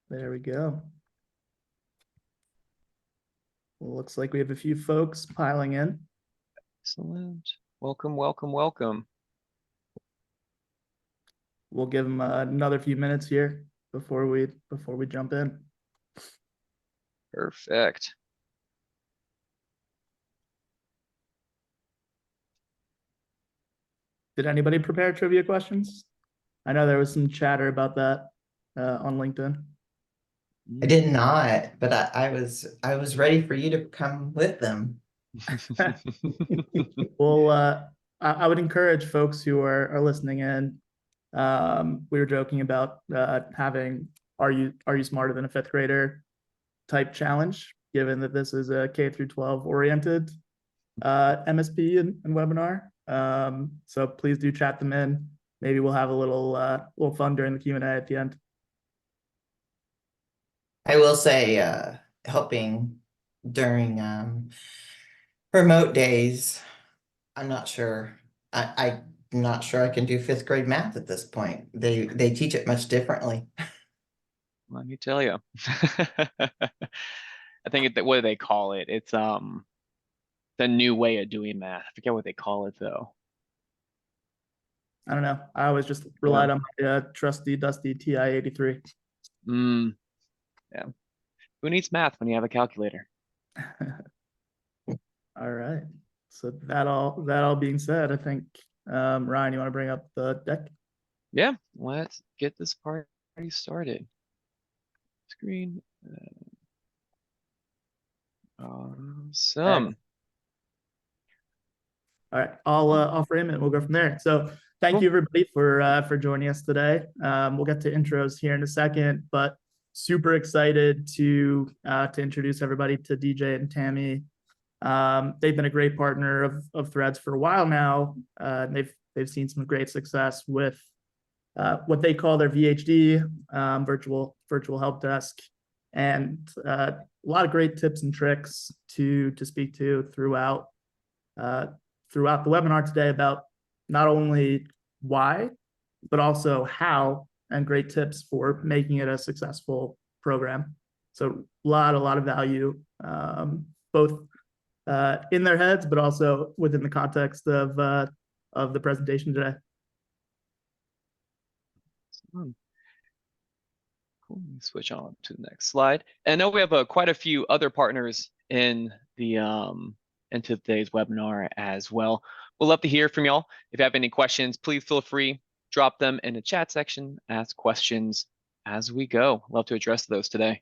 There we go. Well, looks like we have a few folks piling in. Excellent. Welcome, welcome, welcome. We'll give them another few minutes here before we jump in. Perfect. Did anybody prepare trivia questions? I know there was some chatter about that on LinkedIn. I did not, but I was ready for you to come with them. Well, I would encourage folks who are listening in. We were joking about having are you smarter than a fifth grader type challenge, given that this is a K through 12 oriented MSP and webinar. So please do chat them in. Maybe we'll have a little fun during the Q&A at the end. I will say, helping during remote days, I'm not sure. I'm not sure I can do fifth grade math at this point. They teach it much differently. Let me tell you. I think what do they call it? It's the new way of doing math. I forget what they call it though. I don't know. I always just relied on my trusty dusty TI-83. Yeah. Who needs math when you have a calculator? All right. So that all being said, I think Ryan, you want to bring up the deck? Yeah, let's get this party started. Screen. Awesome. All right, I'll frame it and we'll go from there. So thank you everybody for joining us today. We'll get to intros here in a second, but super excited to introduce everybody to DJ and Tammy. They've been a great partner of Threads for a while now. They've seen some great success with what they call their VHD, virtual help desk, and a lot of great tips and tricks to speak to throughout the webinar today about not only why, but also how, and great tips for making it a successful program. So a lot of value, both in their heads, but also within the context of the presentation today. Cool. Let me switch on to the next slide. And I know we have quite a few other partners in the into today's webinar as well. We'd love to hear from y'all. If you have any questions, please feel free, drop them in the chat section, ask questions as we go. Love to address those today.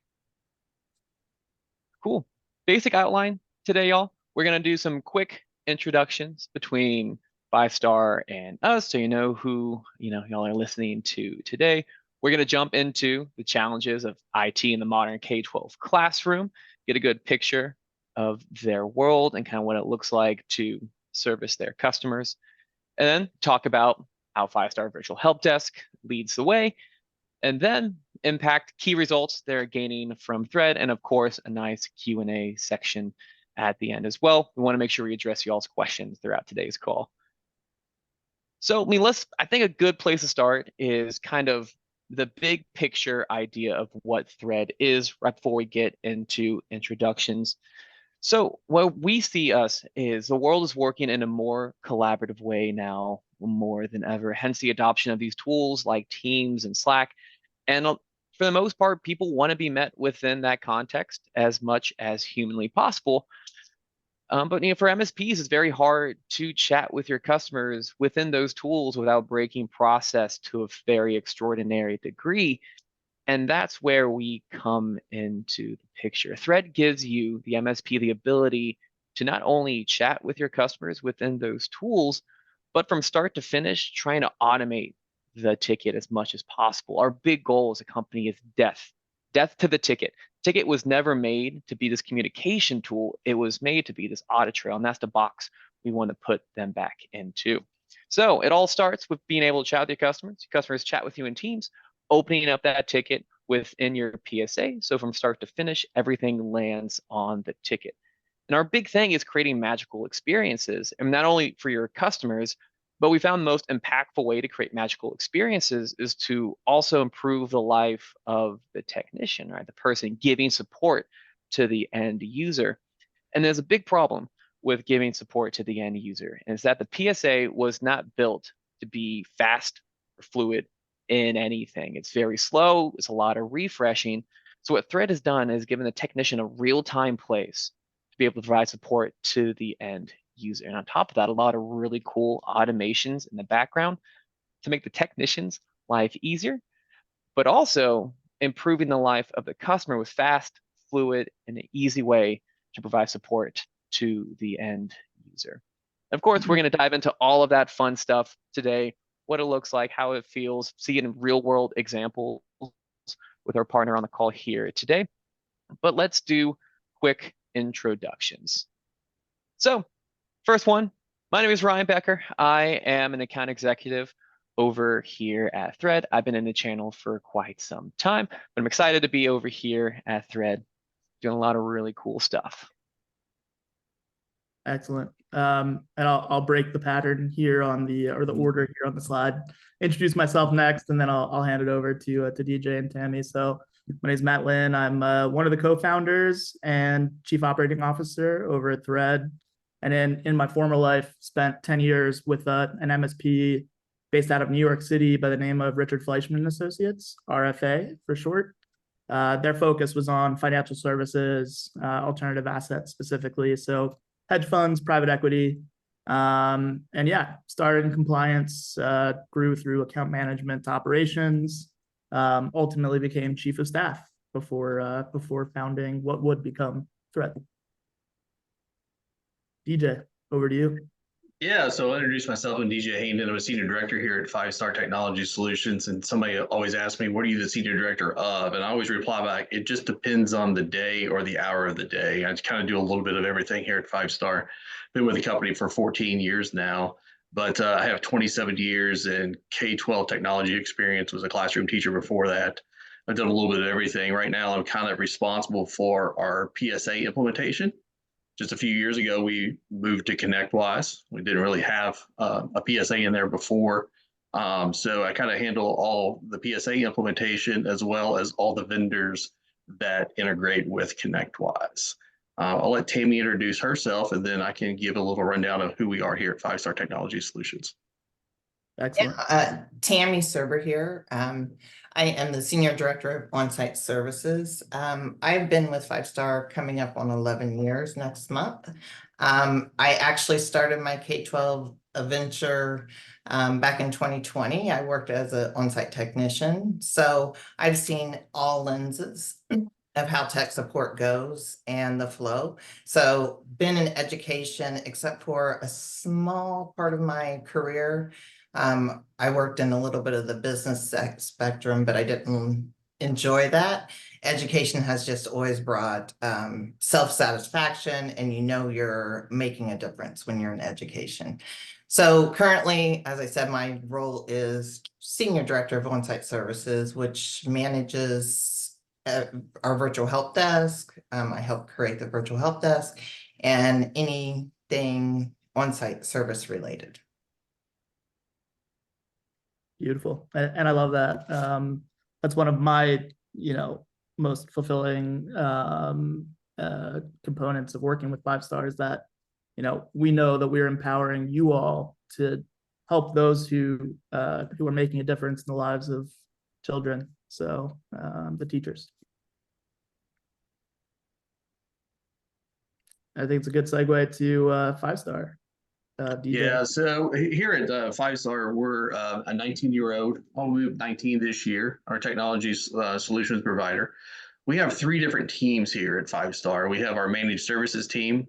Cool. Basic outline today, y'all. We're gonna do some quick introductions between 5-star and us, so you know who y'all are listening to today. We're gonna jump into the challenges of IT in the modern K-12 classroom, get a good picture of their world and kind of what it looks like to service their customers, and then talk about how 5-star virtual help desk leads the way, and then impact key results they're gaining from Thread, and of course a nice Q&A section at the end as well. We want to make sure we address y'all's questions throughout today's call. So I think a good place to start is kind of the big picture idea of what Thread is right before we get into introductions. So what we see is the world is working in a more collaborative way now more than ever, hence the adoption of these tools like Teams and Slack. And for the most part, people want to be met within that context as much as humanly possible. But for MSPs, it's very hard to chat with your customers within those tools without breaking process to a very extraordinary degree. And that's where we come into the picture. Thread gives you, the MSP, the ability to not only chat with your customers within those tools, but from start to finish, trying to automate the ticket as much as possible. Our big goal as a company is death to the ticket. Ticket was never made to be this communication tool. It was made to be this audit trail, and that's the box we want to put them back into. So it all starts with being able to chat with your customers. Your customers chat with you in Teams, opening up that ticket within your PSA. So from start to finish, everything lands on the ticket. And our big thing is creating magical experiences, and not only for your customers, But we found the most impactful way to create magical experiences is to also improve the life of the technician, right? The person giving support to the end user. And there's a big problem with giving support to the end user, and it's that the PSA was not built to be fast or fluid in anything. It's very slow, it's a lot of refreshing. So what Thread has done is given the technician a real-time place to be able to provide support to the end user. And on top of that, a lot of really cool automations in the background to make the technician's life easier, but also improving the life of the customer with fast, fluid, and an easy way to provide support to the end user. Of course, we're going to dive into all of that fun stuff today, what it looks like, how it feels, see it in real world examples with our partner on the call here today. But let's do quick introductions. So first one, my name is Ryan Becker. I am an account executive over here at Thread. I've been in the channel for quite some time, but I'm excited to be over here at Thread doing a lot of really cool stuff. Excellent. And I'll break the pattern here on the order here on the slide. Introduce myself next, and then I'll hand it over to DJ and Tammy. So my name is Matt Lynn. I'm one of the co-founders and chief operating officer over at Thread. And in my former life, spent 10 years with an MSP based out of New York City by the name of Richard Fleischman and Associates, RFA for short. Their focus was on financial services, alternative assets specifically. So hedge funds, private equity, and yeah, started in compliance, grew through account management to operations, ultimately became chief of staff before founding what would become Thread. DJ, over to you. Yeah, so I'll introduce myself. I'm DJ Hanen. I'm a senior director here at 5-Star Technology Solutions. And somebody always asks me, what are you the senior director of? And I always reply back, it just depends on the day or the hour of the day. I just kind of do a little bit of everything here at 5-Star. Been with the company for 14 years now, but I have 27 years in K-12 technology experience. Was a classroom teacher before that. I've done a little bit of everything. Right now, I'm kind of responsible for our PSA implementation. Just a few years ago, we moved to ConnectWise. We didn't really have a PSA in there before. So I kind of handle all the PSA implementation as well as all the vendors that integrate with ConnectWise. I'll let Tammy introduce herself, and then I can give a little rundown of who we are here at 5-Star Technology Solutions. Excellent. Tammy Surber here. I am the Senior Director of On-Site Services. I've been with 5-Star coming up on 11 years next month. I actually started my K-12 venture back in 2020. I worked as an on-site technician. So I've seen all lenses of how tech support goes and the flow. So been in education, except for a small part of my career. I worked in a little bit of the business spectrum, but I didn't enjoy that. Education has just always brought self-satisfaction, and you know you're making a difference when you're in education. So currently, as I said, my role is Senior Director of On-Site Services, which manages our virtual help desk. I help create the virtual help desk and anything on-site service related. Beautiful. And I love that. That's one of my, most fulfilling components of working with 5-Star is that, we know that we're empowering you all to help those who are making a difference in the lives of children. So the teachers. I think it's a good segue to 5-Star. DJ. Yeah, so here at 5-Star, we're a 19-year-old, I'll move 19 this year, our technology solutions provider. We have 3 different teams here at 5-Star. We have our managed services team.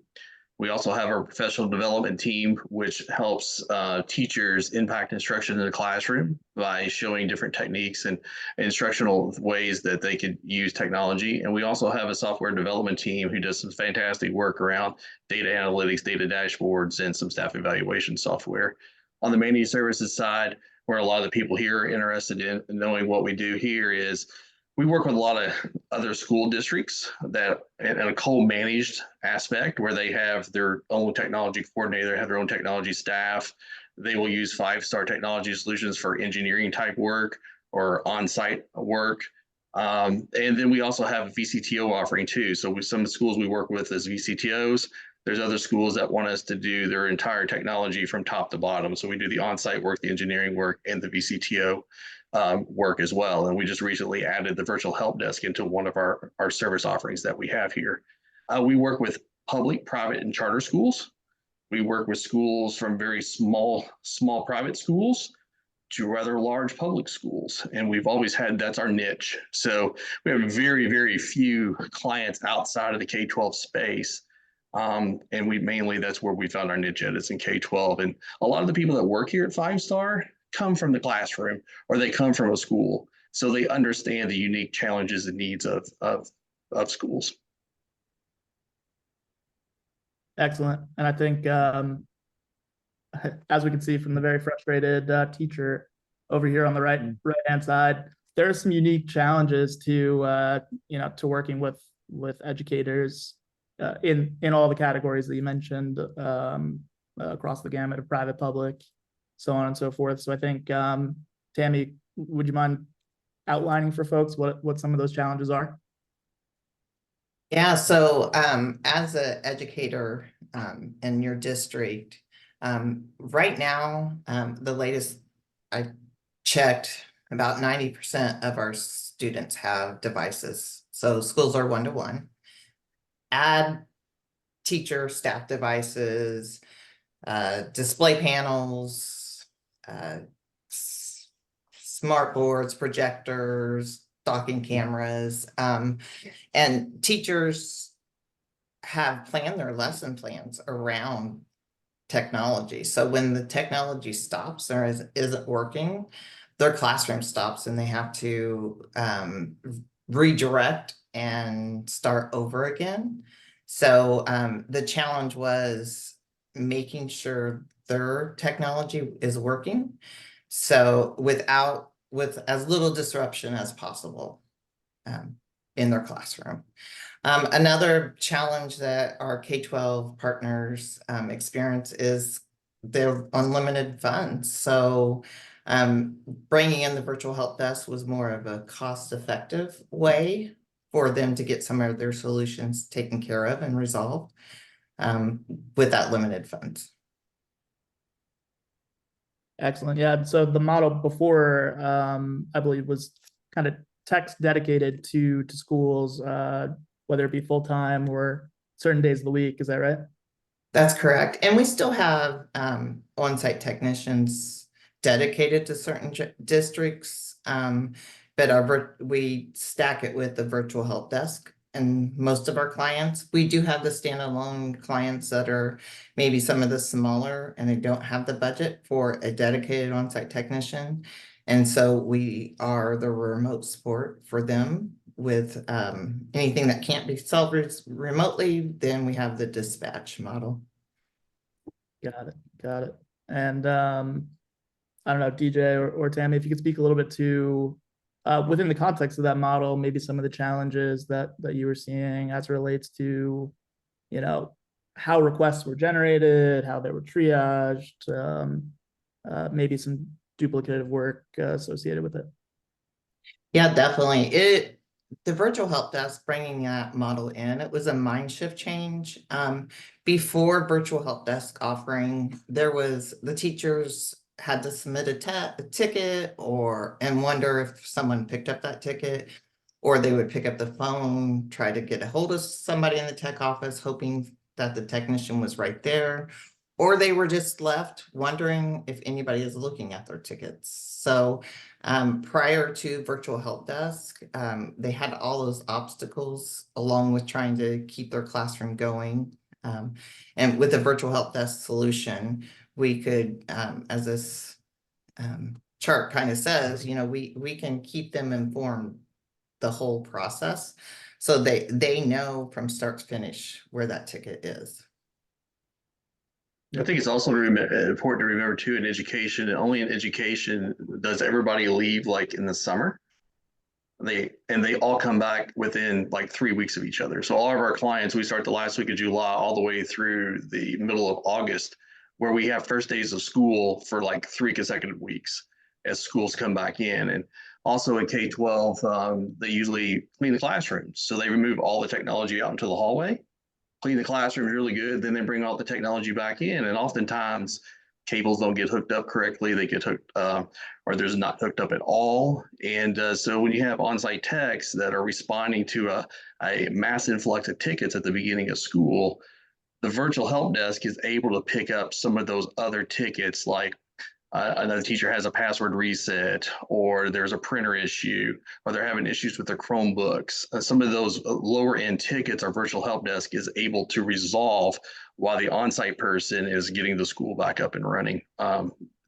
We also have our professional development team, which helps teachers impact instruction in the classroom by showing different techniques and instructional ways that they could use technology. And we also have a software development team who does some fantastic work around data analytics, data dashboards, and some staff evaluation software. On the managed services side, where a lot of the people here are interested in knowing what we do here is we work with a lot of other school districts that in a co-managed aspect where they have their own technology coordinator, have their own technology staff. they will use 5-Star Technology Solutions for engineering type work or on-site work. And then we also have a VCTO offering too. So with some schools we work with as VCTOs, there's other schools that want us to do their entire technology from top to bottom. So we do the on-site work, the engineering work, and the VCTO work as well. And we just recently added the virtual help desk into one of our service offerings that we have here. We work with public, private, and charter schools. We work with schools from very small private schools to rather large public schools. And we've always had, that's our niche. So we have very, very few clients outside of the K-12 space. And that's where we found our niche at, is in K-12. And a lot of the people that work here at 5-Star come from the classroom, or they come from a school. So they understand the unique challenges and needs of schools. Excellent. And I think, as we can see from the very frustrated teacher over here on the right-hand side, there are some unique challenges to to working with educators in all the categories that you mentioned, across the gamut of private, public, so on and so forth. So I think, Tammy, would you mind outlining for folks what some of those challenges are? Yeah, so as an educator in your district, right now, the latest I checked, about 90% of our students have devices. So schools are one-to-one. Add teacher, staff devices, display panels, smart boards, projectors, docking cameras, and teachers have planned their lesson plans around technology. So when the technology stops or isn't working, their classroom stops and they have to redirect and start over again. So the challenge was making sure their technology is working, so with as little disruption as possible in their classroom. Another challenge that our K-12 partners experience is their unlimited funds. So bringing in the virtual help desk was more of a cost-effective way for them to get some of their solutions taken care of and resolved with that limited funds. Excellent. Yeah. So the model before, I believe, was kind of text dedicated to schools, whether it be full-time or certain days of the week. Is that right? That's correct. And we still have on-site technicians dedicated to certain districts, but we stack it with the virtual help desk. And most of our clients, we do have the standalone clients that are maybe some of the smaller and they don't have the budget for a dedicated on-site technician. And so we are the remote support for them with anything that can't be solved remotely. Then we have the dispatch model. Got it. And I don't know, DJ or Tammy, if you could speak a little bit to within the context of that model, maybe some of the challenges that you were seeing as it relates to, how requests were generated, how they were triaged, maybe some duplicative work associated with it. Yeah, definitely. The virtual help desk, bringing that model in, it was a mind shift change. Before virtual help desk offering, the teachers had to submit a ticket and wonder if someone picked up that ticket, or they would pick up the phone, try to get a hold of somebody in the tech office, hoping that the technician was right there, or they were just left wondering if anybody is looking at their tickets. So prior to virtual help desk, they had all those obstacles along with trying to keep their classroom going. And with the virtual help desk solution, we could, as this chart kind of says, we can keep them informed the whole process. So they know from start to finish where that ticket is. I think it's also important to remember too, in education, and only in education does everybody leave like in the summer. They all come back within like 3 weeks of each other. So all of our clients, we start the last week of July all the way through the middle of August. where we have first days of school for like 3 consecutive weeks as schools come back in. And also in K-12, they usually clean the classrooms. So they remove all the technology out into the hallway, clean the classrooms really good, then they bring all the technology back in. And oftentimes cables don't get hooked up correctly. They get hooked or there's not hooked up at all. And so when you have on-site techs that are responding to a mass influx of tickets at the beginning of school, the virtual help desk is able to pick up some of those other tickets, like another teacher has a password reset, or there's a printer issue, or they're having issues with their Chromebooks. Some of those lower end tickets our virtual help desk is able to resolve while the on-site person is getting the school back up and running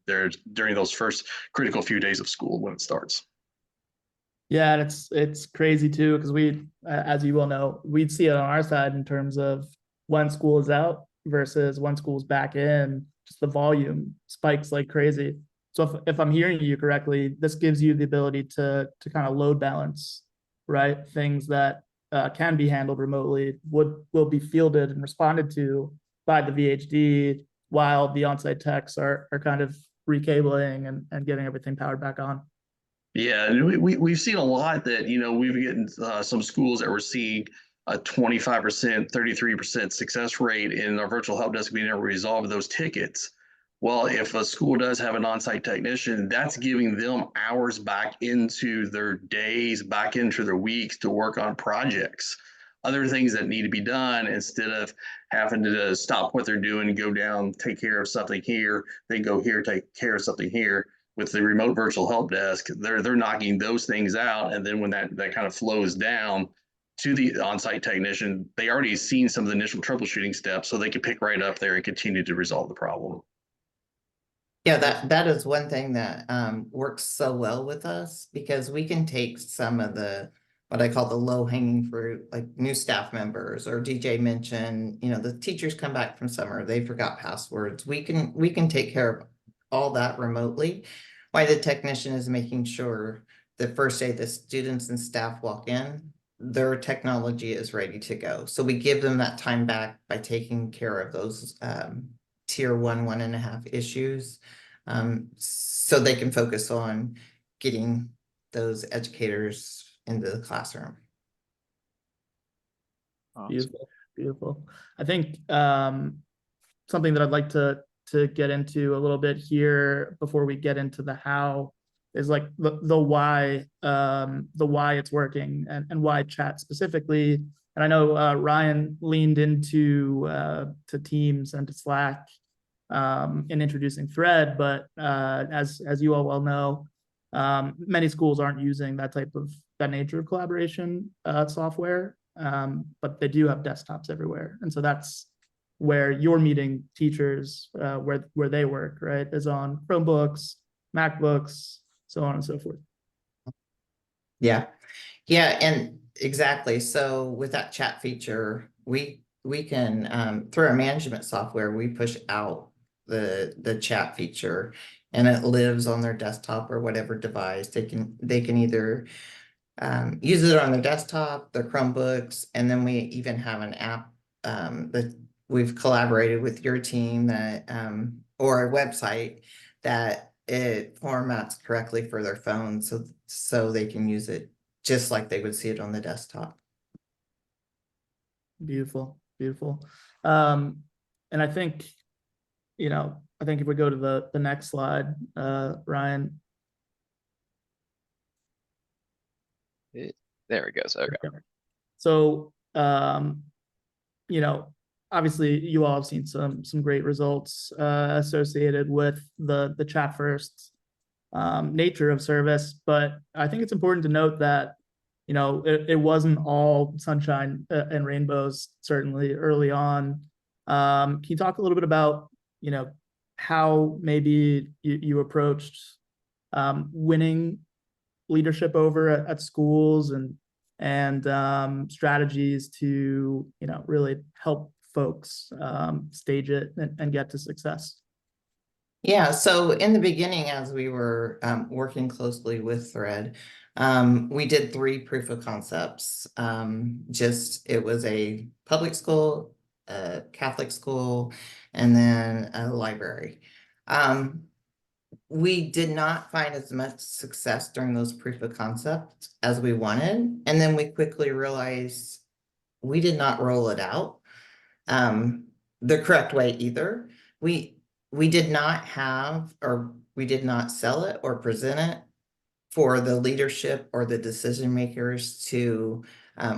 there during those first critical few days of school when it starts. Yeah, and it's crazy too, because we, as you well know, we'd see it on our side in terms of when school is out versus when school's back in, just the volume spikes like crazy. So if I'm hearing you correctly, this gives you the ability to kind of load balance, right? Things that can be handled remotely will be fielded and responded to by the VHD, while the on-site techs are kind of recabling and getting everything powered back on. Yeah, and we've seen a lot that, we've getting some schools that we're seeing a 25%, 33% success rate in our virtual help desk being able to resolve those tickets. Well, if a school does have an on-site technician, that's giving them hours back into their days, back into their weeks to work on projects, other things that need to be done, instead of having to stop what they're doing and go down, take care of something here, then go here, take care of something here. With the remote virtual help desk, they're knocking those things out, and then when that kind of flows down to the on-site technician, they already seen some of the initial troubleshooting steps, so they can pick right up there and continue to resolve the problem. Yeah, that is one thing that works so well with us, because we can take some of the what I call the low-hanging fruit, like new staff members, or DJ mentioned, the teachers come back from summer, they forgot passwords. We can take care of all that remotely, while the technician is making sure the first day the students and staff walk in, their technology is ready to go. So we give them that time back by taking care of those tier 1.5 issues, so they can focus on getting those educators into the classroom. Awesome. Beautiful, beautiful. I think something that I'd like to get into a little bit here before we get into the how is like the why it's working, and why chat specifically. And I know Ryan leaned into to Teams and to Slack in introducing Thread, but as you all well know, many schools aren't using that nature of collaboration software, but they do have desktops everywhere, and so that's where you're meeting teachers where they work, right, is on Chromebooks, MacBooks, so on and so forth. Yeah, and exactly. So with that chat feature, we can through our management software, we push out the chat feature, and it lives on their desktop or whatever device. They can either use it on their desktop, their Chromebooks, and then we even have an app that we've collaborated with your team that or a website that it formats correctly for their phone, so they can use it just like they would see it on the desktop. Beautiful, beautiful. And I think, if we go to the next slide, Ryan. There it goes. Okay. So, obviously you all have seen some great results associated with the chat first nature of service, but I think it's important to note that it wasn't all sunshine and rainbows, certainly early on. Can you talk a little bit about how maybe you approached winning leadership over at schools, and strategies to really help folks stage it and get to success? Yeah, so in the beginning, as we were working closely with Thread, we did 3 proof of concepts. It was a public school, a Catholic school, and then a library. We did not find as much success during those proof of concept as we wanted. And then we quickly realized we did not roll it out the correct way either. We did not have, or we did not sell it or present it for the leadership or the decision makers to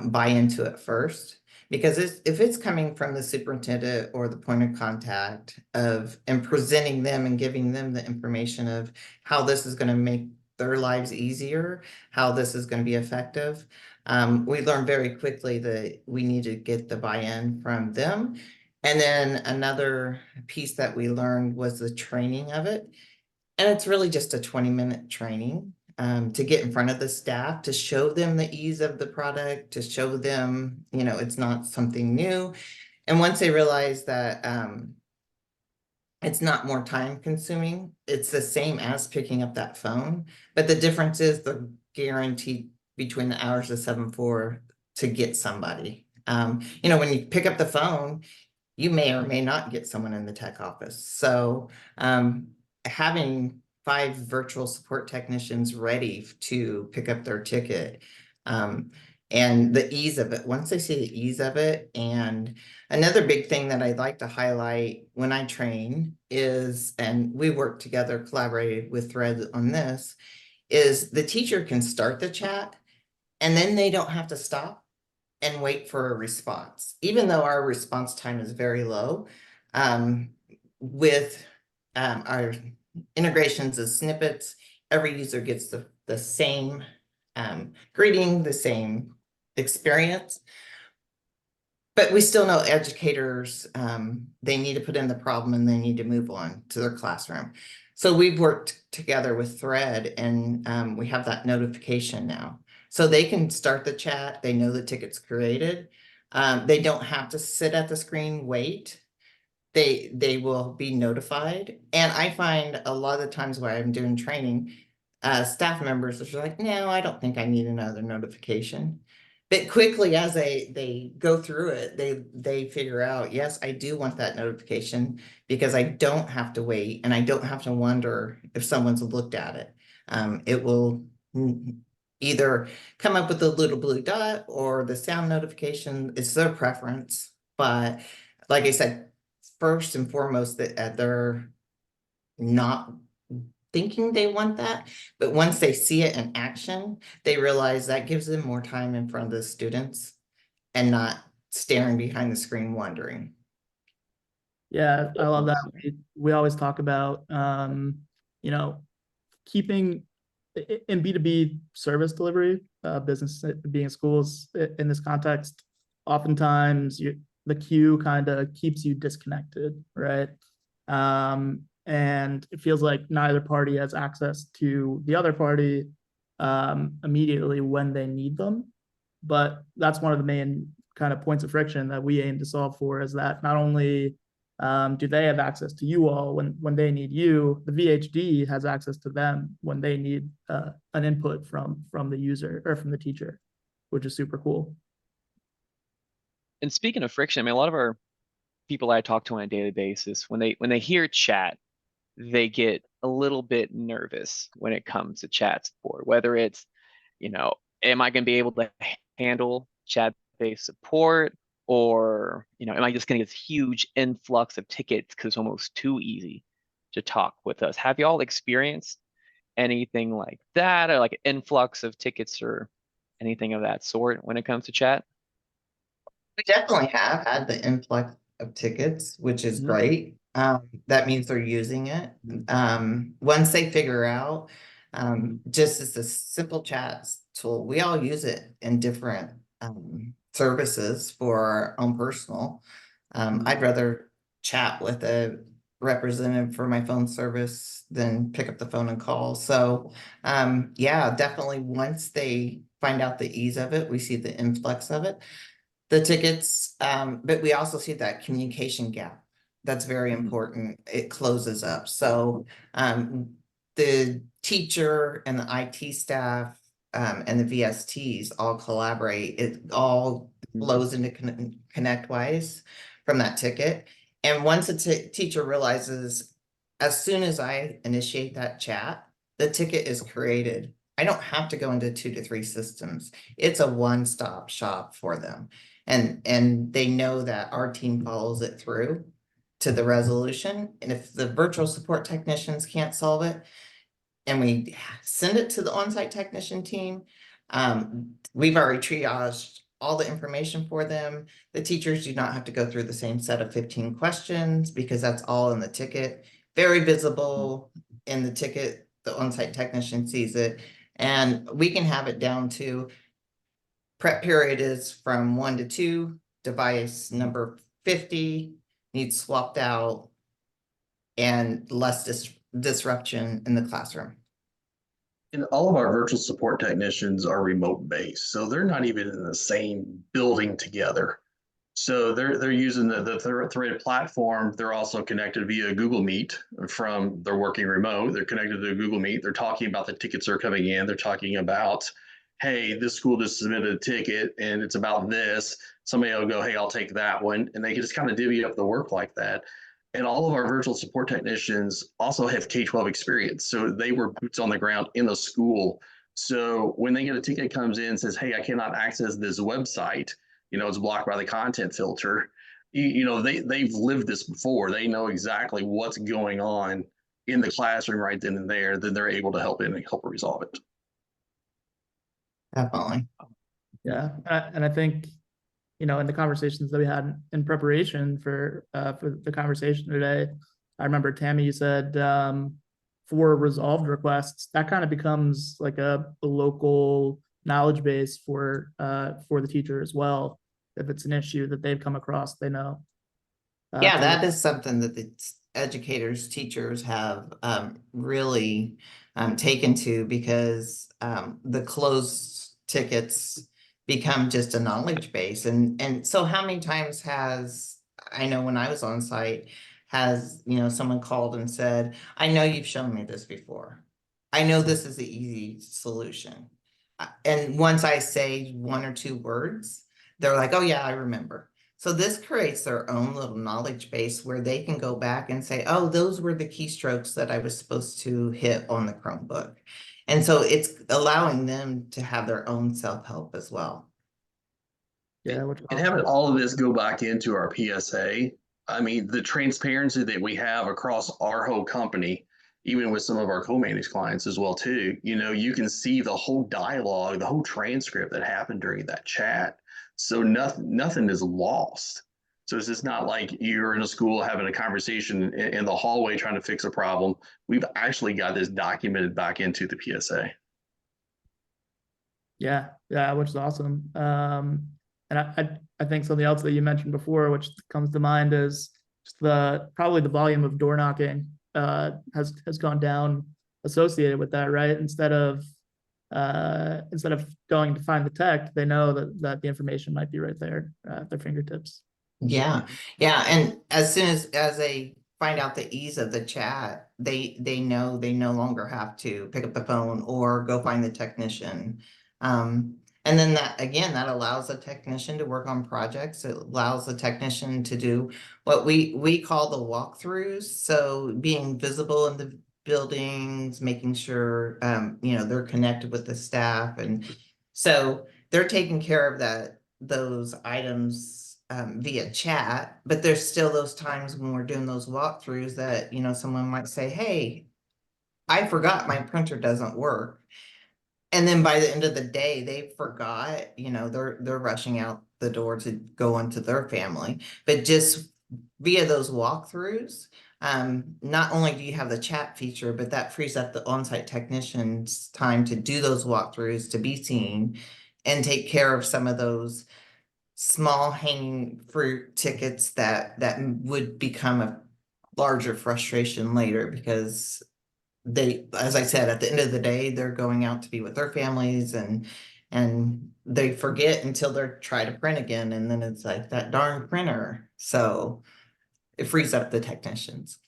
buy into it first. Because if it's coming from the superintendent or the point of contact and presenting them and giving them the information of how this is going to make their lives easier, how this is going to be effective, we learned very quickly that we need to get the buy-in from them. And then another piece that we learned was the training of it. And it's really just a 20-minute training to get in front of the staff, to show them the ease of the product, to show them, it's not something new. And once they realize that it's not more time consuming, it's the same as picking up that phone. But the difference is the guarantee between the hours of 7-4 to get somebody. When you pick up the phone, you may or may not get someone in the tech office. So having 5 virtual support technicians ready to pick up their ticket, and the ease of it, once they see the ease of it. And another big thing that I'd like to highlight when I train is, and we work together, collaborated with Thread on this, is the teacher can start the chat and then they don't have to stop and wait for a response, even though our response time is very low. With our integrations of snippets, every user gets the same greeting, the same experience. But we still know educators, they need to put in the problem and they need to move on to their classroom. So we've worked together with Thread, and we have that notification now. So they can start the chat, they know the ticket's created. They don't have to sit at the screen, wait. They will be notified. And I find a lot of the times where I'm doing training, staff members are like, no, I don't think I need another notification. But quickly, as they go through it, they figure out, yes, I do want that notification, because I don't have to wait and I don't have to wonder if someone's looked at it. It will either come up with a little blue dot or the sound notification. It's their preference. But like I said, first and foremost, that they're not thinking they want that, but once they see it in action, they realize that gives them more time in front of the students and not staring behind the screen wondering. Yeah, I love that. We always talk about, keeping in B2B service delivery, business being schools in this context, oftentimes the queue kind of keeps you disconnected, right? And it feels like neither party has access to the other party immediately when they need them. But that's one of the main kind of points of friction that we aim to solve for, is that not only do they have access to you all when they need you, the VHD has access to them when they need an input from the user or from the teacher, which is super cool. And speaking of friction, I mean, a lot of our people I talk to on a daily basis, when they hear chat, they get a little bit nervous when it comes to chat support, whether it's, am I going to be able to handle chat-based support, or, am I just going to get this huge influx of tickets because it's almost too easy to talk with us? Have y'all experienced anything like that, or like an influx of tickets or anything of that sort when it comes to chat? We definitely have had the influx of tickets, which is great. That means they're using it. Once they figure out, just as a simple chat tool, we all use it in different services for our own personal. I'd rather chat with a representative for my phone service than pick up the phone and call. So yeah, definitely once they find out the ease of it, we see the influx of it. The tickets, but we also see that communication gap. That's very important. It closes up. So the teacher and the IT staff and the VSTs all collaborate. It all flows into ConnectWise from that ticket. And once a teacher realizes, as soon as I initiate that chat, the ticket is created. I don't have to go into 2 to 3 systems. It's a one-stop shop for them. And they know that our team follows it through to the resolution. And if the virtual support technicians can't solve it, and we send it to the on-site technician team, we've already triaged all the information for them. The teachers do not have to go through the same set of 15 questions because that's all in the ticket. Very visible in the ticket. The on-site technician sees it, and we can have it down to prep period is from 1 to 2, device number 50 needs swapped out, and less disruption in the classroom. And all of our virtual support technicians are remote based, so they're not even in the same building together. So they're using the Thread platform. They're also connected via Google Meet from they're working remote. They're connected to Google Meet. They're talking about the tickets that are coming in. They're talking about, hey, this school just submitted a ticket and it's about this. Somebody will go, hey, I'll take that one. And they can just kind of divvy up the work like that. And all of our virtual support technicians also have K-12 experience. So they were boots on the ground in the school. So when they get a ticket comes in and says, hey, I cannot access this website, it's blocked by the content filter. They've lived this before. They know exactly what's going on in the classroom right then and there. Then they're able to help resolve it. Definitely. Yeah, and I think, in the conversations that we had in preparation for the conversation today, I remember, Tammy, you said for resolved requests, that kind of becomes like a local knowledge base for the teacher as well. If it's an issue that they've come across, they know. Yeah, that is something that the educators, teachers have really taken to, because the closed tickets become just a knowledge base. And so how many times I know when I was on site, has someone called and said, I know you've shown me this before. I know this is the easy solution. And once I say 1 or 2 words, they're like, oh yeah, I remember. So this creates their own little knowledge base where they can go back and say, oh, those were the keystrokes that I was supposed to hit on the Chromebook. And so it's allowing them to have their own self-help as well. Yeah, and having all of this go back into our PSA, I mean, the transparency that we have across our whole company, even with some of our co-managed clients as well too, you can see the whole dialogue, the whole transcript that happened during that chat. So nothing is lost. So it's just not like you're in a school having a conversation in the hallway trying to fix a problem. We've actually got this documented back into the PSA. Yeah, which is awesome. And I think something else that you mentioned before, which comes to mind, is just probably the volume of door knocking has gone down associated with that, right? Instead of going to find the tech, they know that the information might be right there at their fingertips. Yeah. And as soon as they find out the ease of the chat, they know they no longer have to pick up the phone or go find the technician. And then that allows the technician to work on projects. It allows the technician to do what we call the walkthroughs. So being visible in the buildings, making sure they're connected with the staff, and so they're taking care of those items via chat. But there's still those times when we're doing those walkthroughs that someone might say, hey, I forgot my printer doesn't work. And then by the end of the day, they forgot, they're rushing out the door to go into their family. But just via those walkthroughs, not only do you have the chat feature, but that frees up the on-site technician's time to do those walkthroughs, to be seen, and take care of some of those small hanging fruit tickets that would become a larger frustration later, because as I said, at the end of the day, they're going out to be with their families, and they forget until they're trying to print again. And then it's like that darn printer. So it frees up the technicians.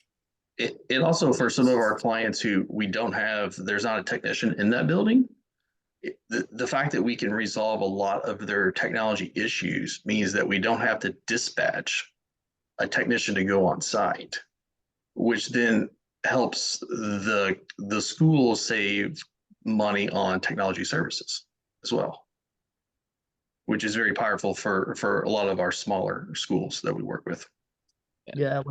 It also, for some of our clients who there's not a technician in that building, the fact that we can resolve a lot of their technology issues means that we don't have to dispatch a technician to go on site, which then helps the school save money on technology services as well, which is very powerful for a lot of our smaller schools that we work with. Yeah,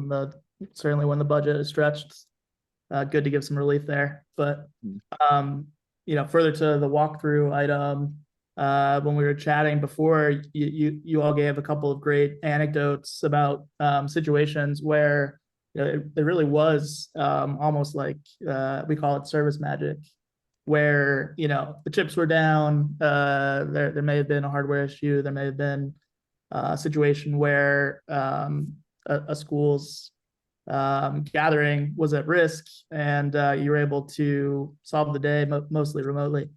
certainly when the budget is stretched, good to give some relief there. But further to the walkthrough item, when we were chatting before, you all gave a couple of great anecdotes about situations where it really was almost like we call it service magic, where the chips were down, there may have been a hardware issue, there may have been a situation where a school's gathering was at risk, and you were able to solve the day mostly remotely.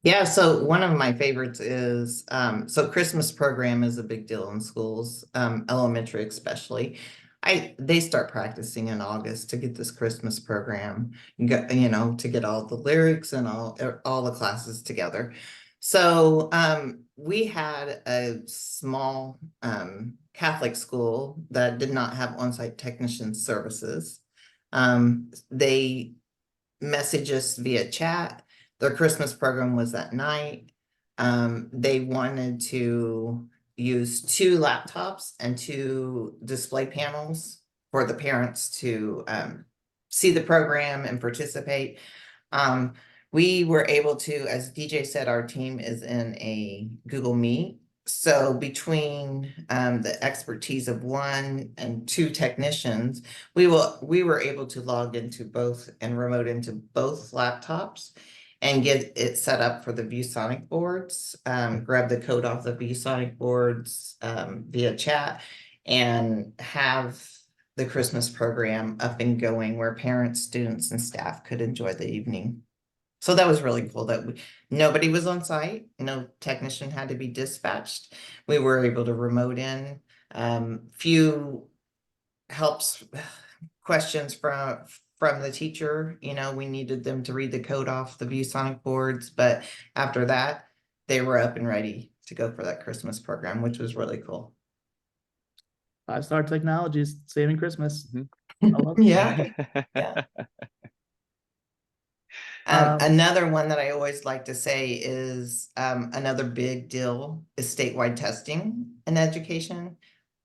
Yeah, so one of my favorites is, so Christmas program is a big deal in schools, elementary especially. They start practicing in August to get this Christmas program, to get all the lyrics and all the classes together. So we had a small Catholic school that did not have on-site technician services. They messaged us via chat. Their Christmas program was that night. They wanted to use 2 laptops and 2 display panels for the parents to see the program and participate. We were able to, as DJ said, our team is in a Google Meet. So between the expertise of 1 and 2 technicians, we were able to log into both and remote into both laptops and get it set up for the ViewSonic boards, grab the code off the ViewSonic boards via chat, and have the Christmas program up and going where parents, students, and staff could enjoy the evening. So that was really cool that nobody was on site. No technician had to be dispatched. We were able to remote in. Few questions from the teacher. We needed them to read the code off the ViewSonic boards, but after that, they were up and ready to go for that Christmas program, which was really cool. 5-star Technologies saving Christmas. Mm-hmm. I love it. Yeah. Another one that I always like to say is another big deal is statewide testing in education.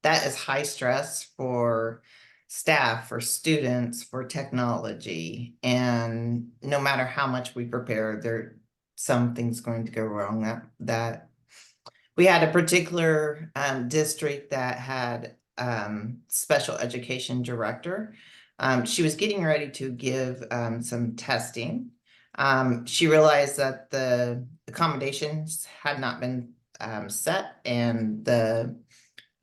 That is high stress for staff, for students, for technology. And no matter how much we prepare, something's going to go wrong. That we had a particular district that had special education director. She was getting ready to give some testing. She realized that the accommodations had not been set, and the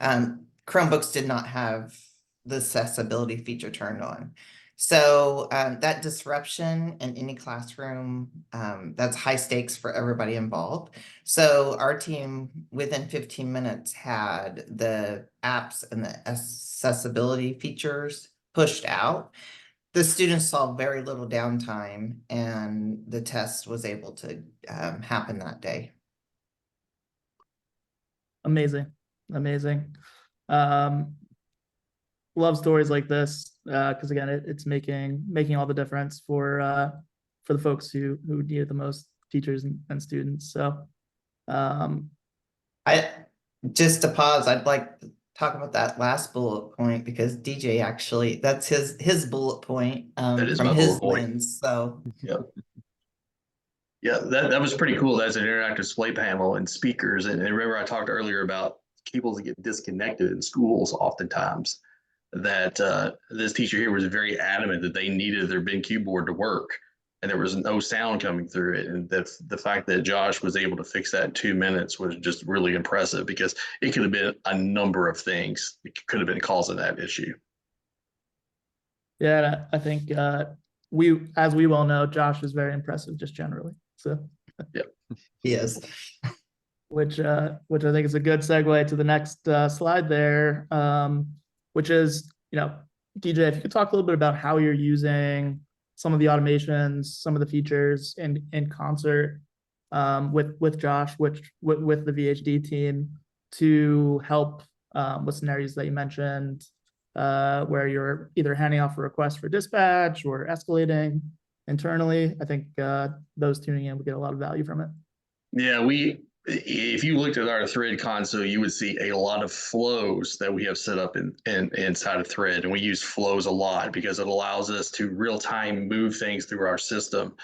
Chromebooks did not have the accessibility feature turned on. So that disruption in any classroom, that's high stakes for everybody involved. So our team, within 15 minutes, had the apps and the accessibility features pushed out. The students saw very little downtime, and the test was able to happen that day. Amazing. Love stories like this because again, it's making all the difference for the folks who need it the most, teachers and students. So I just to pause, I'd like to talk about that last bullet point because DJ actually, that's his bullet point from his lens. So yeah, that was pretty cool. That's an interactive display panel and speakers. And remember, I talked earlier about cables that get disconnected in schools oftentimes. That this teacher here was very adamant that they needed their bin keyboard to work, and there was no sound coming through it. And the fact that Josh was able to fix that in 2 minutes was just really impressive, because it could have been a number of things. It could have been causing that issue. Yeah, I think as we well know, Josh is very impressive just generally. So yeah, yes. Which I think is a good segue to the next slide there, which is, DJ, if you could talk a little bit about how you're using some of the automations, some of the features in concert with Josh, with the VHD team to help with scenarios that you mentioned, where you're either handing off a request for dispatch or escalating internally. I think those tuning in would get a lot of value from it. Yeah, if you looked at our thread console, you would see a lot of flows that we have set up inside of thread. And we use flows a lot because it allows us to real time move things through our system.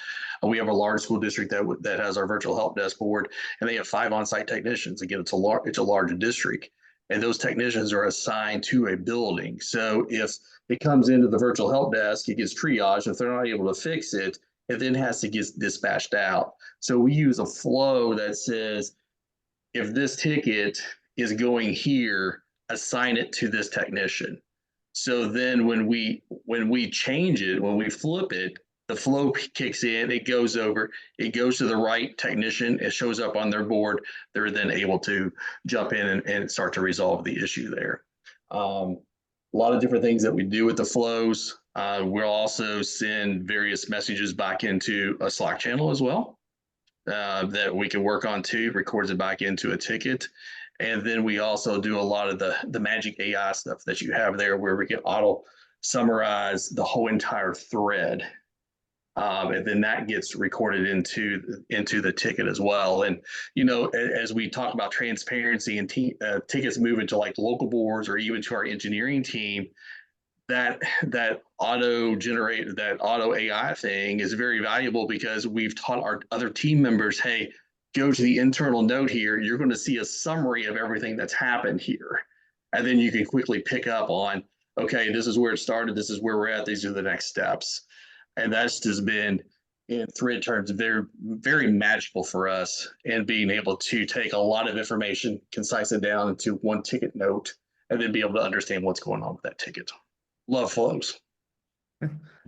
We have a large school district that has our virtual help desk board, and they have 5 on-site technicians. Again, it's a large district, and those technicians are assigned to a building. So if it comes into the virtual help desk, it gets triaged. If they're not able to fix it, it then has to get dispatched out. So we use a flow that says, if this ticket is going here, assign it to this technician. So then when we change it, when we flip it, the flow kicks in, it goes over, it goes to the right technician, it shows up on their board. They're then able to jump in and start to resolve the issue there. A lot of different things that we do with the flows. We'll also send various messages back into a Slack channel as well that we can work on too, records it back into a ticket. And then we also do a lot of the magic AI stuff that you have there where we can auto summarize the whole entire thread. And then that gets recorded into the ticket as well. And, you know, as we talk about transparency and tickets moving to like local boards or even to our engineering team, that auto AI thing is very valuable because we've taught our other team members, hey, go to the internal note here. You're going to see a summary of everything that's happened here. And then you can quickly pick up on, okay, this is where it started. This is where we're at. These are the next steps. And that's just been, in thread terms, very, very magical for us in being able to take a lot of information, concise it down into one ticket note, and then be able to understand what's going on with that ticket. Love flows.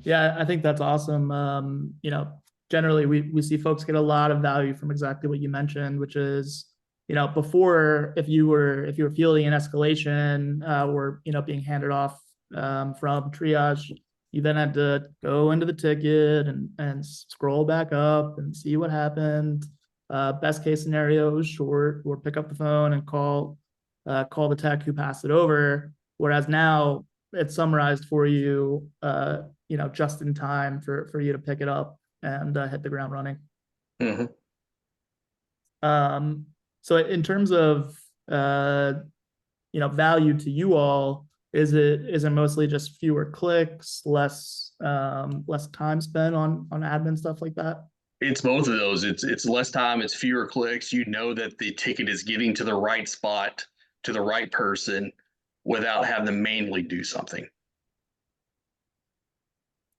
Yeah, I think that's awesome. You know, generally we see folks get a lot of value from exactly what you mentioned, which is, you know, before, if you were fielding an escalation or, you know, being handed off from triage, you then had to go into the ticket and scroll back up and see what happened. Best case scenario, short, or pick up the phone and call the tech who passed it over. Whereas now it's summarized for you, you know, just in time for you to pick it up and hit the ground running. Mm-hmm. So in terms of you know, value to you all, is it mostly just fewer clicks, less time spent on admin stuff like that? It's both of those. It's less time, it's fewer clicks. You know that the ticket is getting to the right spot, to the right person, without having them manually do something.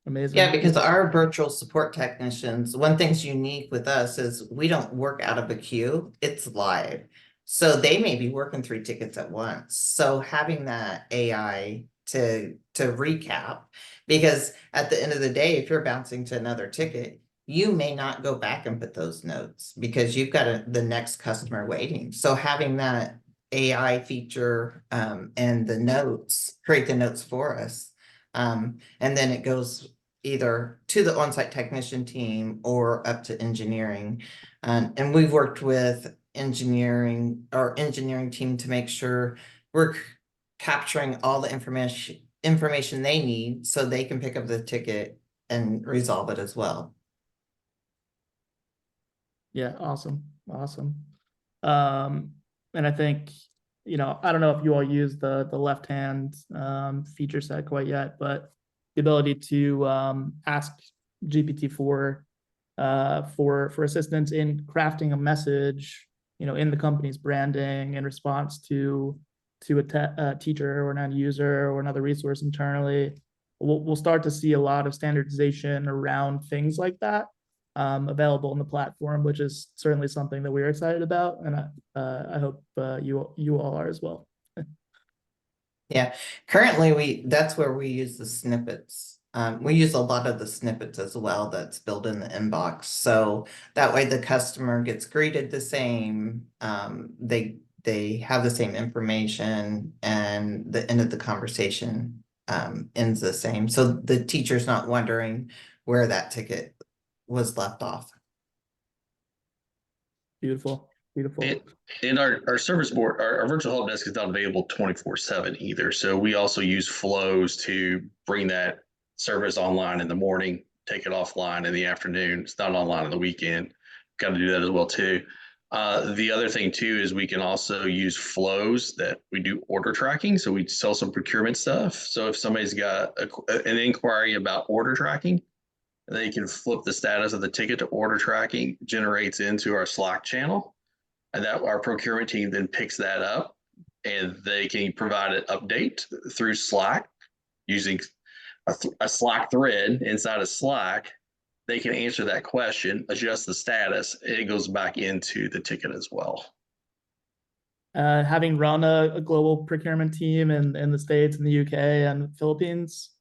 Amazing. Yeah, because our virtual support technicians, one thing's unique with us is we don't work out of a queue, it's live. So they may be working 3 tickets at once. So having that AI to recap, because at the end of the day, if you're bouncing to another ticket, you may not go back and put those notes because you've got the next customer waiting. So having that AI feature and the notes, create the notes for us. And then it goes either to the on-site technician team or up to engineering. And we've worked with engineering team to make sure we're capturing all the information they need so they can pick up the ticket and resolve it as well. Yeah, awesome. And I think, you know, I don't know if you all use the left hand feature set quite yet, but the ability to ask GPT-4 for assistance in crafting a message, you know, in the company's branding in response to a teacher or an end user or another resource internally. We'll start to see a lot of standardization around things like that available in the platform, which is certainly something that we're excited about, and I hope you all are as well. Yeah, currently that's where we use the snippets. We use a lot of the snippets as well that's built in the inbox. So that way the customer gets greeted the same. They have the same information and the end of the conversation ends the same. So the teacher's not wondering where that ticket was left off. Beautiful. Beautiful. And our service board, our virtual help desk is not available 24/7 either. So we also use flows to bring that service online in the morning, take it offline in the afternoon. It's not online on the weekend. Got to do that as well too. The other thing too is we can also use flows that we do order tracking. So we sell some procurement stuff. So if somebody's got an inquiry about order tracking, they can flip the status of the ticket to order tracking, generates into our Slack channel, and that our procurement team then picks that up, and they can provide an update through Slack using a Slack thread inside of Slack. They can answer that question, adjust the status, and it goes back into the ticket as well. Having run a global procurement team in the States and the UK and Philippines,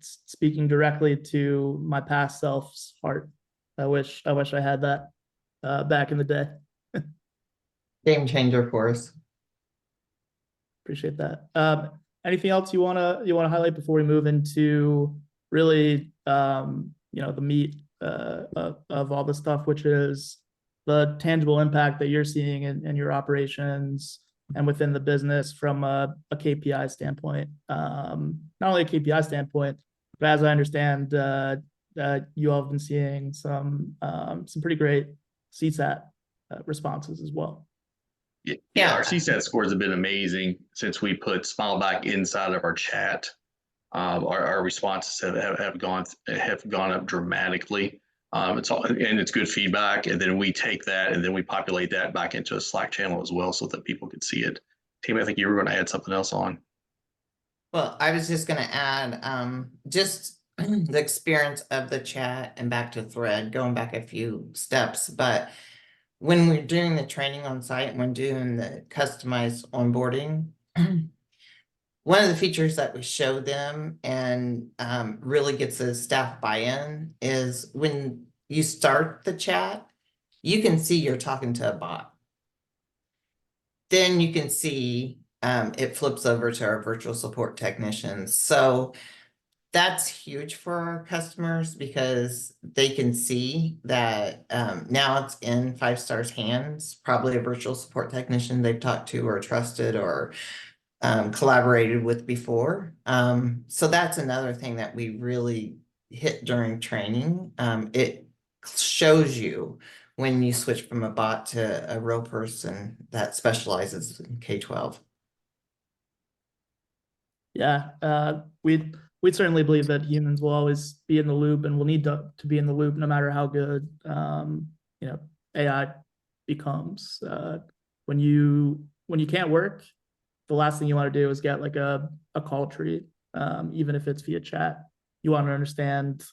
speaking directly to my past self's heart. I wish I had that back in the day. Game changer for us. Appreciate that. Anything else you wanna highlight before we move into really the meat of all the stuff, which is the tangible impact that you're seeing in your operations and within the business from a KPI standpoint. Not only a KPI standpoint, but as I understand, you all have been seeing some pretty great CSAT responses as well. Yeah, our CSAT scores have been amazing since we put Smile back inside of our chat. Our responses have gone up dramatically. It's good feedback, and then we take that and then we populate that back into a Slack channel as well so that people can see it. Tim, I think you were going to add something else on. Well, I was just going to add just the experience of the chat and back to thread, going back a few steps. But when we're doing the training on site, when doing the customized onboarding, one of the features that we show them and really gets the staff buy-in is when you start the chat, you can see you're talking to a bot. Then you can see it flips over to our virtual support technicians. So that's huge for our customers because they can see that now it's in 5-star's hands, probably a virtual support technician they've talked to or trusted or collaborated with before. So that's another thing that we really hit during training. It shows you when you switch from a bot to a real person that specializes in K-12. Yeah, we'd certainly believe that humans will always be in the loop and will need to be in the loop no matter how good AI becomes. When you can't work, the last thing you want to do is get like a call tree, even if it's via chat. You want to understand,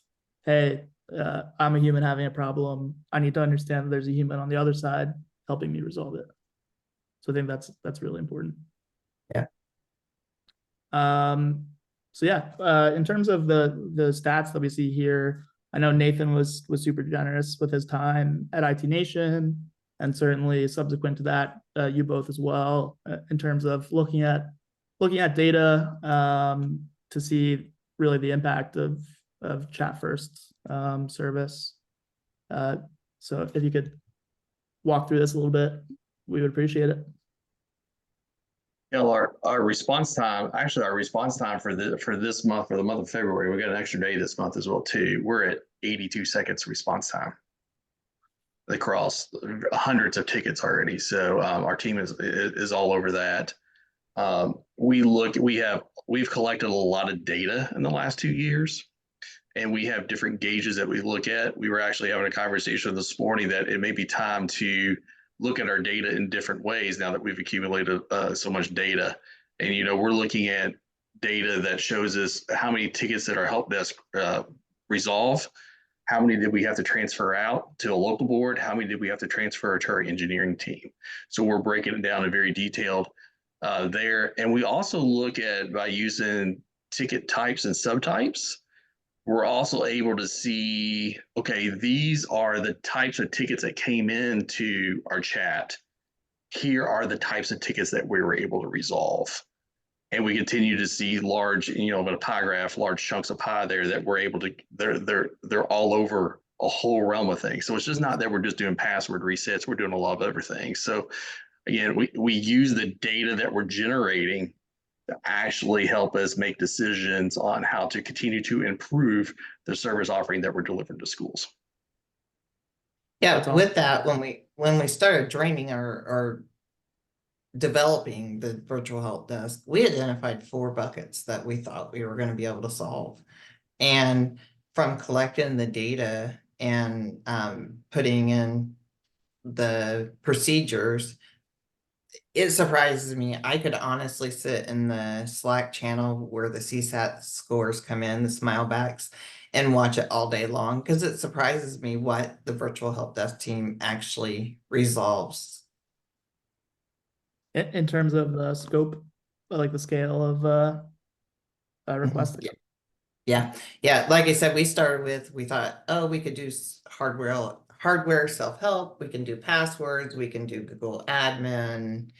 hey, I'm a human having a problem. I need to understand that there's a human on the other side helping me resolve it. So I think that's really important. Yeah. So yeah, in terms of the stats that we see here, I know Nathan was super generous with his time at IT Nation, and certainly subsequent to that, you both as well, in terms of looking at data to see really the impact of chat first service. So if you could walk through this a little bit, we would appreciate it. Our response time, actually our response time for this month, for the month of February, we got an extra day this month as well too. We're at 82 seconds response time across hundreds of tickets already. So our team is all over that. We've collected a lot of data in the last 2 years, and we have different gauges that we look at. We were actually having a conversation this morning that it may be time to look at our data in different ways now that we've accumulated so much data. And, we're looking at data that shows us how many tickets that our help desk resolve, how many did we have to transfer out to a local board, how many did we have to transfer to our engineering team. So we're breaking it down in very detailed there. And we also look at, by using ticket types and subtypes, we're also able to see, okay, these are the types of tickets that came into our chat. Here are the types of tickets that we were able to resolve. And we continue to see large, a pie graph, large chunks of pie there that we're able to, they're all over a whole realm of things. So it's just not that we're just doing password resets, we're doing a lot of other things. So again, we use the data that we're generating to actually help us make decisions on how to continue to improve the service offering that we're delivering to schools. Yeah, That's with that, when we started draining our developing the virtual help desk, we identified 4 buckets that we thought we were going to be able to solve. And from collecting the data and putting in the procedures, it surprises me. I could honestly sit in the Slack channel where the CSAT scores come in, the smile backs, and watch it all day long, because it surprises me what the virtual help desk team actually resolves. In terms of the scope, like the scale of requests. Yeah. Like I said, we thought, oh, we could do hardware self-help. We can do passwords. We can do Google admin.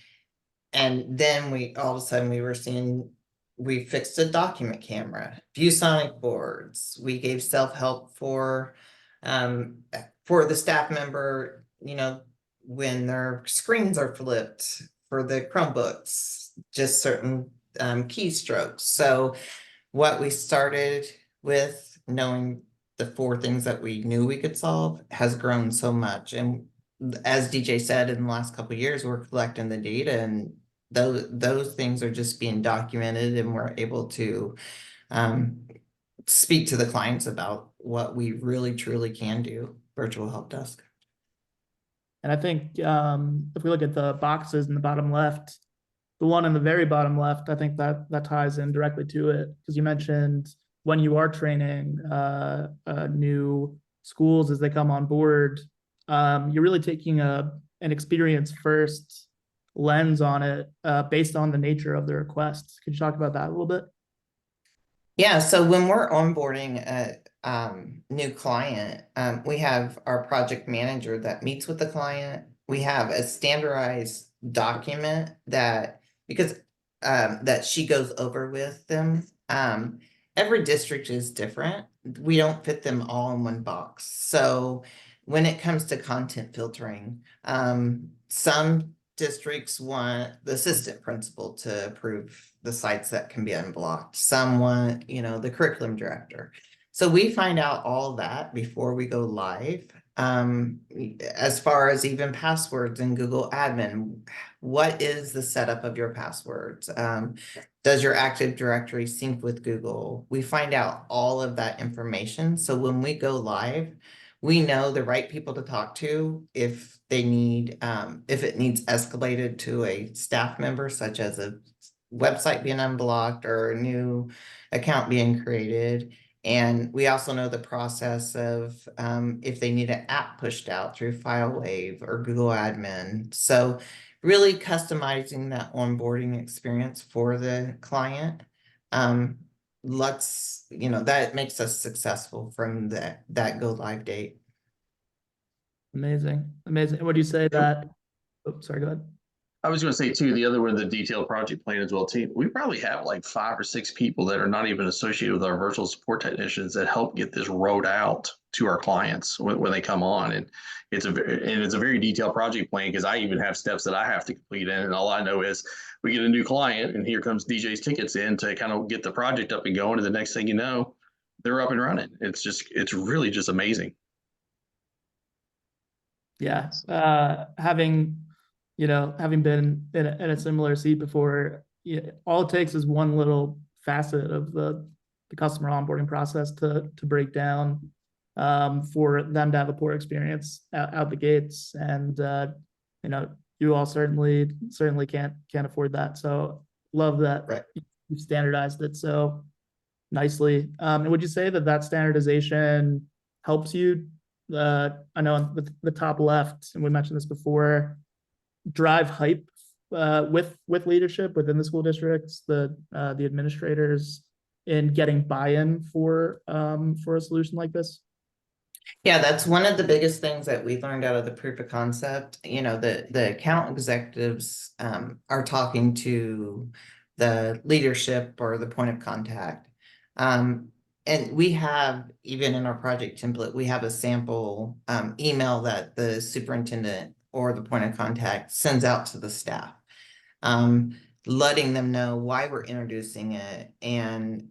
And then all of a sudden we fixed a document camera, ViewSonic boards. We gave self-help for the staff member, when their screens are flipped for the Chromebooks, just certain keystrokes. So what we started with, knowing the 4 things that we knew we could solve, has grown so much. And as DJ said, in the last couple of years, we're collecting the data, and those things are just being documented, and we're able to speak to the clients about what we really truly can do. Virtual help desk. And I think if we look at the boxes in the bottom left, the one in the very bottom left, I think that ties in directly to it, because you mentioned when you are training new schools as they come on board, you're really taking an experience first lens on it based on the nature of the requests. Could you talk about that a little bit? Yeah, so when we're onboarding a new client, we have our project manager that meets with the client. We have a standardized document that she goes over with them. Every district is different. We don't fit them all in one box. So when it comes to content filtering, some districts want the assistant principal to approve the sites that can be unblocked. Some want, the curriculum director. So we find out all that before we go live. As far as even passwords in Google admin, what is the setup of your passwords? Does your Active Directory sync with Google? We find out all of that information. So when we go live, we know the right people to talk to if it needs escalated to a staff member, such as a website being unblocked or a new account being created. And we also know the process of if they need an app pushed out through FileWave or Google admin. So really customizing that onboarding experience for the client. That makes us successful from that go live date. Amazing. Would you say that? Oh, sorry, go ahead. I was going to say too, the other one, the detailed project plan as well, team. We probably have like 5 or 6 people that are not even associated with our virtual support technicians that help get this rolled out to our clients when they come on. And it's a very detailed project plan, because I even have steps that I have to complete in. And all I know is we get a new client and here comes DJ's tickets in to kind of get the project up and going. And the next thing you know, they're up and running. It's really just amazing. Yeah. Having been in a similar seat before, all it takes is one little facet of the customer onboarding process to break down for them to have a poor experience out the gates. And you all certainly can't afford that. So love that Right. you've standardized it so nicely. And would you say that standardization helps you? I know on the top left, and we mentioned this before, drive hype with leadership within the school districts, the administrators, in getting buy-in for a solution like this? Yeah, that's one of the biggest things that we learned out of the proof of concept. The account executives are talking to the leadership or the point of contact. and we have, even in our project template, we have a sample email that the superintendent or the point of contact sends out to the staff, letting them know why we're introducing it and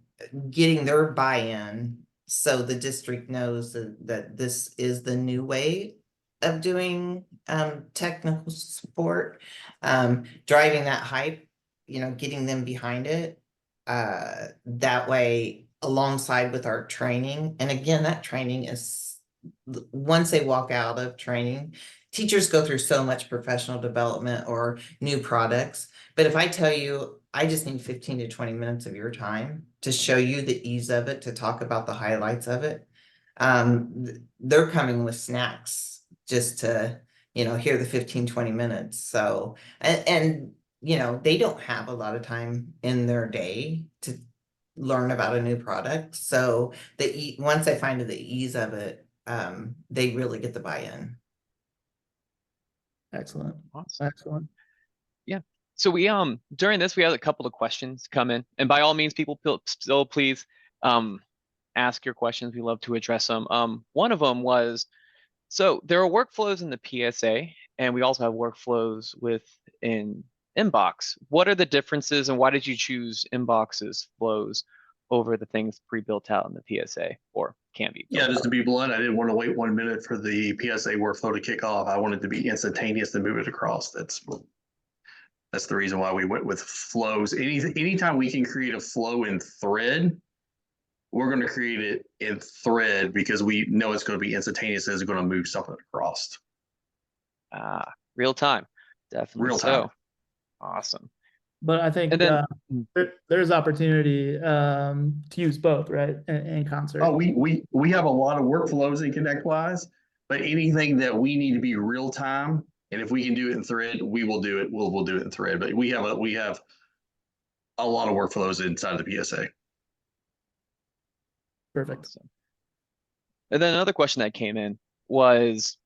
getting their buy-in so the district knows that this is the new way of doing technical support, driving that hype, getting them behind it. That way, alongside with our training, and again, that training is, once they walk out of training, teachers go through so much professional development or new products. But if I tell you, I just need 15 to 20 minutes of your time to show you the ease of it, to talk about the highlights of it, they're coming with snacks just to, hear the 15, 20 minutes. So, and they don't have a lot of time in their day to learn about a new product. So once they find the ease of it, they really get the buy-in. Excellent. Awesome. Excellent. Yeah. So we during this we had a couple of questions come in, and by all means, people still please ask your questions. We love to address them. One of them was, so there are workflows in the PSA, and we also have workflows within Inbox. What are the differences, and why did you choose Inbox's flows over the things pre-built out in the PSA, or can be built Yeah, just out? to be blunt, I didn't want to wait 1 minute for the PSA workflow to kick off. I wanted to be instantaneous to move it across. That's the reason why we went with flows. Anytime we can create a flow in Thread, we're going to create it in Thread because we know it's going to be instantaneous and it's going to move something across. Real time, definitely. Real time. So awesome. But I think And then there's opportunity to use both, right? In concert. Oh, we have a lot of workflows in ConnectWise, but anything that we need to be real time, and if we can do it in Thread, we will do it. We'll do it in Thread. But we have a lot of workflows inside of the PSA. Perfect. awesome. And then another question that came in was,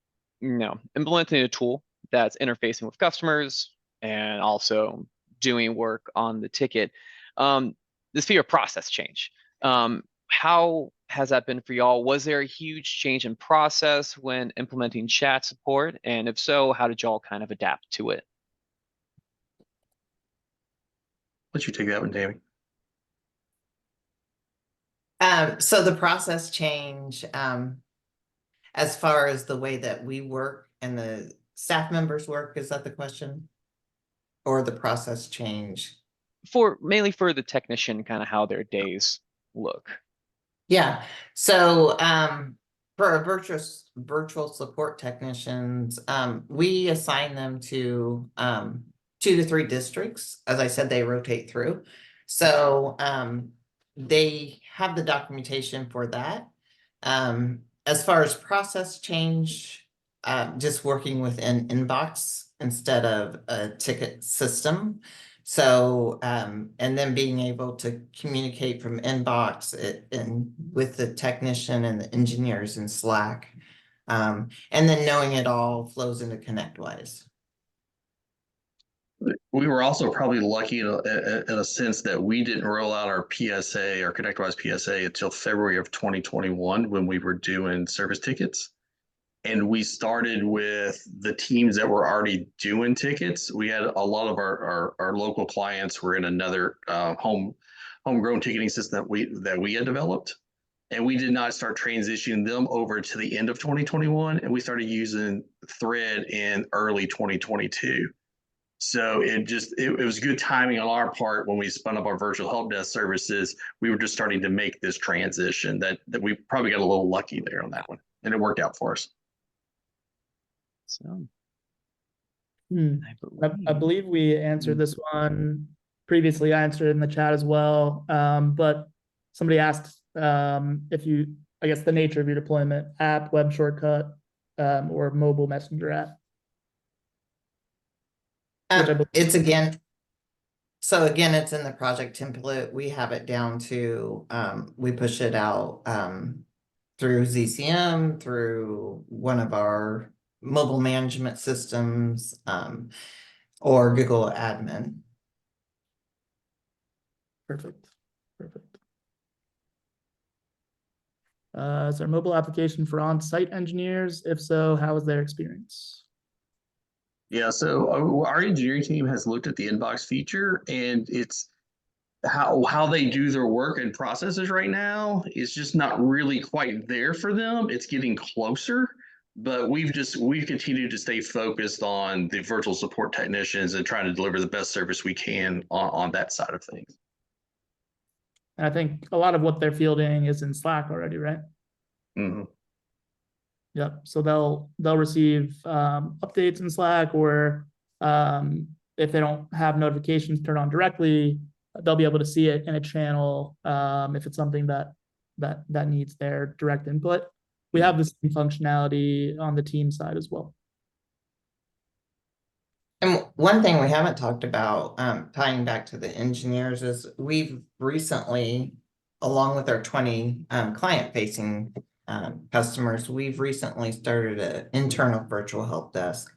implementing a tool that's interfacing with customers and also doing work on the ticket. This be a process change. How has that been for y'all? Was there a huge change in process when implementing chat support? And if so, how did y'all kind of adapt to it? Let you take that one, Tammy. So the process change, as far as the way that we work and the staff members work, is that the question? Or the process change? Mainly for the technician, kind of how their days look. Yeah. So for our virtual support technicians, we assign them to 2 to 3 districts. As I said, they rotate through. So they have the documentation for that. As far as process change, just working within Inbox instead of a ticket system. So, and then being able to communicate from Inbox and with the technician and the engineers in Slack. And then knowing it all flows into ConnectWise. We were also probably lucky in a sense that we didn't roll out our PSA, our ConnectWise PSA, until February of 2021 when we were doing service tickets. And we started with the teams that were already doing tickets. We had a lot of our local clients were in another homegrown ticketing system that we had developed. And we did not start transitioning them over to the end of 2021. And we started using Thread in early 2022. So it was good timing on our part when we spun up our virtual help desk services. We were just starting to make this transition that we probably got a little lucky there on that one. And it worked out for us. So I believe we answered this one previously. I answered it in the chat as well. But somebody asked if you, I guess, the nature of your deployment: app, web shortcut, or mobile messenger app. It's again, so again, it's in the project template. We have it down to, we push it out through ZCM, through one of our mobile management systems, or Google Admin. Perfect. Perfect. Is there a mobile application for on-site engineers? If so, how was their experience? Yeah, so our engineering team has looked at the inbox feature, and it's how they do their work and processes right now is just not really quite there for them. It's getting closer, but we've continued to stay focused on the virtual support technicians and trying to deliver the best service we can on that side of things. And I think a lot of what they're fielding is in Slack already, right? Mm-hmm. Yep. So they'll receive updates in Slack, or if they don't have notifications turned on directly, they'll be able to see it in a channel if it's something that needs their direct input. We have the same functionality on the team side as well. And one thing we haven't talked about, tying back to the engineers, is we've recently, along with our 20 client-facing customers, we've recently started an internal virtual help desk.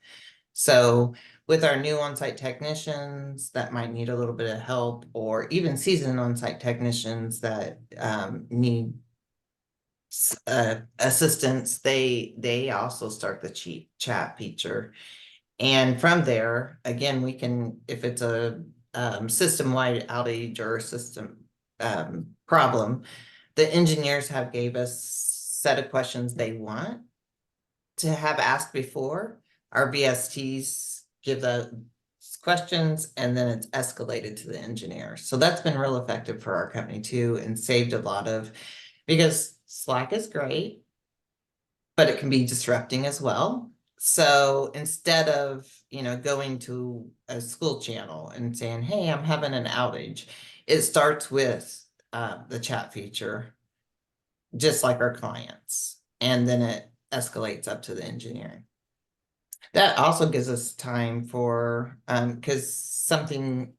So with our new on-site technicians that might need a little bit of help, or even seasoned on-site technicians that need assistance, they also start the chat feature. And from there, again, we can, if it's a system-wide outage or a system problem, the engineers have gave us set of questions they want to have asked before. Our VSTs give the questions, and then it's escalated to the engineer. So that's been real effective for our company too, and saved a lot of, because Slack is great, but it can be disrupting as well. So instead of, going to a school channel and saying, hey, I'm having an outage, it starts with the chat feature, just like our clients. And then it escalates up to the engineering. That also gives us time for, because something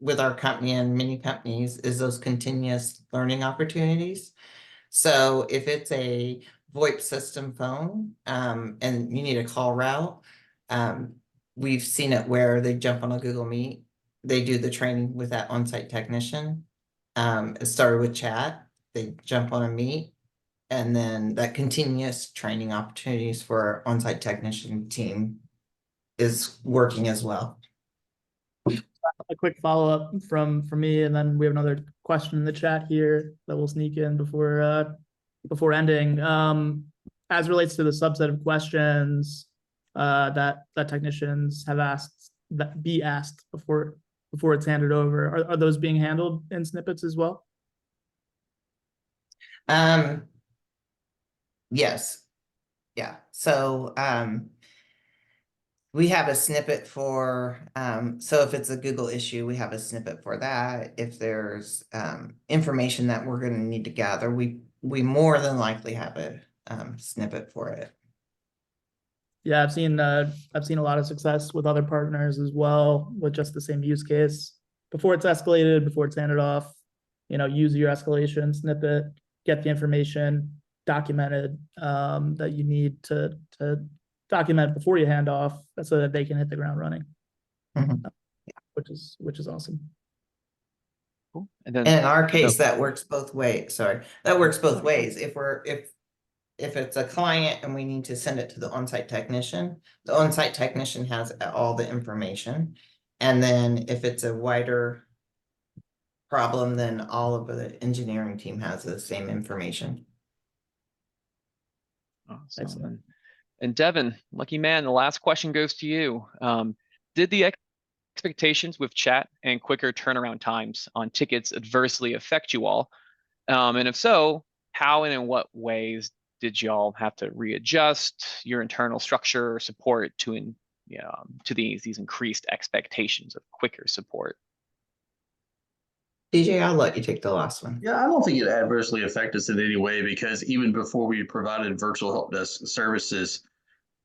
with our company and many companies is those continuous learning opportunities. So if it's a VoIP system phone, and you need a call route, we've seen it where they jump on a Google Meet, they do the training with that on-site technician. It started with chat, they jump on a Meet, and then that continuous training opportunities for our on-site technician team is working as well. A quick follow-up from me, and then we have another question in the chat here that we'll sneak in before ending. As relates to the subset of questions that technicians have asked before it's handed over, are those being handled in snippets as well? Yes. Yeah. So we have a snippet for, so if it's a Google issue, we have a snippet for that. If there's information that we're going to need to gather, we more than likely have a snippet for it. Yeah, I've seen a lot of success with other partners as well with just the same use case. Before it's escalated, before it's handed off, use your escalation snippet, get the information documented that you need to document before you hand off, so that they can hit the ground running. Mm-hmm. Which is awesome. Cool. And then in our case, that works both ways. Sorry, that works both ways. If it's a client and we need to send it to the on-site technician, the on-site technician has all the information. And then if it's a wider problem, then all of the engineering team has the same information. Awesome. Excellent. And Devin, lucky man, the last question goes to you. Did the expectations with chat and quicker turnaround times on tickets adversely affect you all? And if so, how and in what ways did y'all have to readjust your internal structure or support to these increased expectations of quicker support? DJ, I'll let you take the last one. Yeah, I don't think it adversely affected us in any way, because even before we provided virtual help desk services,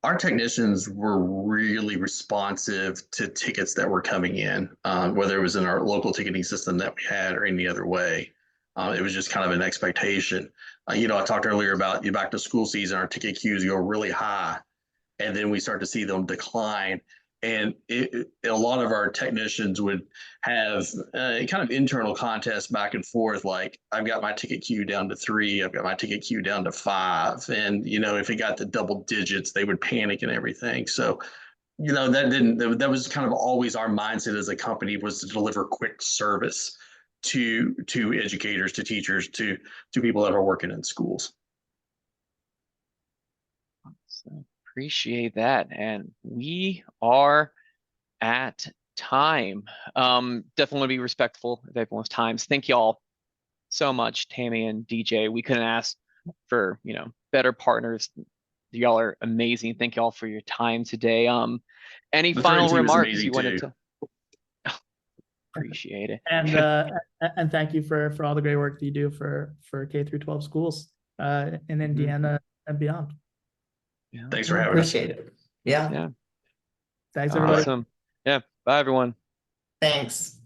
our technicians were really responsive to tickets that were coming in, whether it was in our local ticketing system that we had or any other way. It was just kind of an expectation. I talked earlier about back to school season, our ticket queues go really high, and then we start to see them decline. And a lot of our technicians would have kind of internal contests back and forth. Like, I've got my ticket queue down to 3, I've got my ticket queue down to 5. And, if it got to double digits, they would panic and everything. So, that was kind of always our mindset as a company, was to deliver quick service to educators, to teachers, to people that are working in schools. So appreciate that. And we are at time. Definitely want to be respectful of everyone's times. Thank y'all so much, Tammy and DJ. We couldn't ask for, better partners. Y'all are amazing. Thank y'all for your time today. Any The final Thread team is remarks amazing you wanted too. to? Appreciate it. And thank you for all the great work that you do for K through 12 schools in Indiana and beyond. Yeah. Thanks for having us. Appreciate it. Yeah, Yeah. Thanks, everybody. Awesome. Yeah. Bye, everyone. thanks.